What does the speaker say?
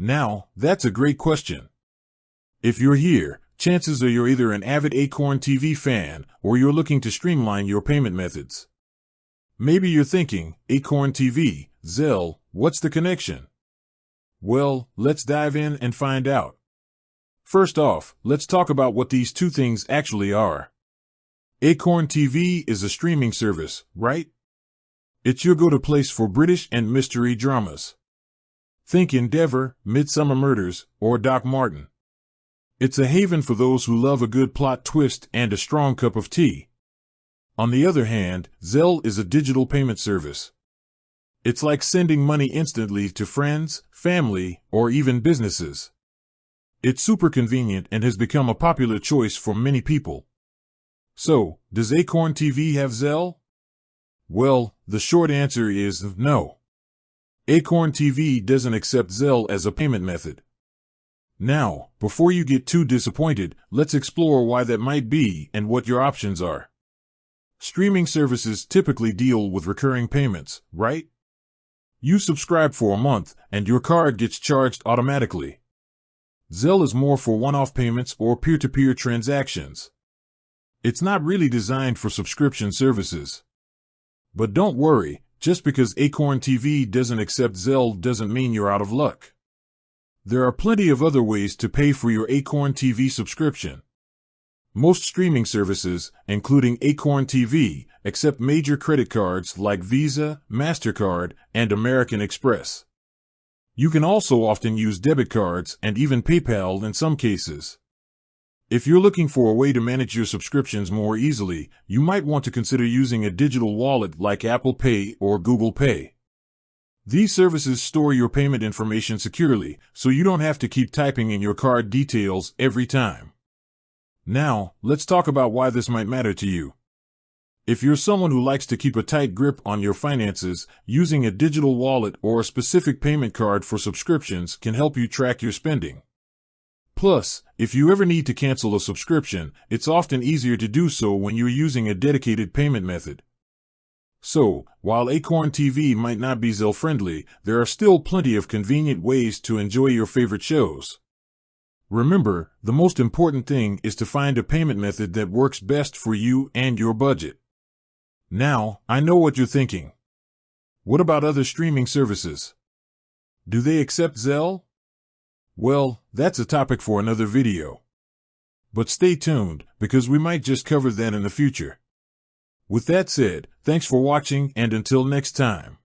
Now, that's a great question. If you're here, chances are you're either an avid Acorn TV fan or you're looking to streamline your payment methods. Maybe you're thinking, Acorn TV, Zelle, what's the connection? Well, let's dive in and find out. First off, let's talk about what these two things actually are. Acorn TV is a streaming service, right? It's your go-to place for British and mystery dramas. Think Endeavour, Midsummer Murders, or Doc Martin. It's a haven for those who love a good plot twist and a strong cup of tea. On the other hand, Zelle is a digital payment service. It's like sending money instantly to friends, family, or even businesses. It's super convenient and has become a popular choice for many people. So, does Acorn TV have Zelle? Well, the short answer is no. Acorn TV doesn't accept Zelle as a payment method. Now, before you get too disappointed, let's explore why that might be and what your options are. Streaming services typically deal with recurring payments, right? You subscribe for a month, and your card gets charged automatically. Zelle is more for one-off payments or peer-to-peer transactions. It's not really designed for subscription services. But don't worry, just because Acorn TV doesn't accept Zelle doesn't mean you're out of luck. There are plenty of other ways to pay for your Acorn TV subscription. Most streaming services, including Acorn TV, accept major credit cards like Visa, MasterCard, and American Express. You can also often use debit cards and even PayPal in some cases. If you're looking for a way to manage your subscriptions more easily, you might want to consider using a digital wallet like Apple Pay or Google Pay. These services store your payment information securely, so you don't have to keep typing in your card details every time. Now, let's talk about why this might matter to you. If you're someone who likes to keep a tight grip on your finances, using a digital wallet or a specific payment card for subscriptions can help you track your spending. Plus, if you ever need to cancel a subscription, it's often easier to do so when you're using a dedicated payment method. So, while Acorn TV might not be Zelle-friendly, there are still plenty of convenient ways to enjoy your favorite shows. Remember, the most important thing is to find a payment method that works best for you and your budget. Now, I know what you're thinking. What about other streaming services? Do they accept Zelle? Well, that's a topic for another video. But stay tuned, because we might just cover that in the future. With that said, thanks for watching, and until next time.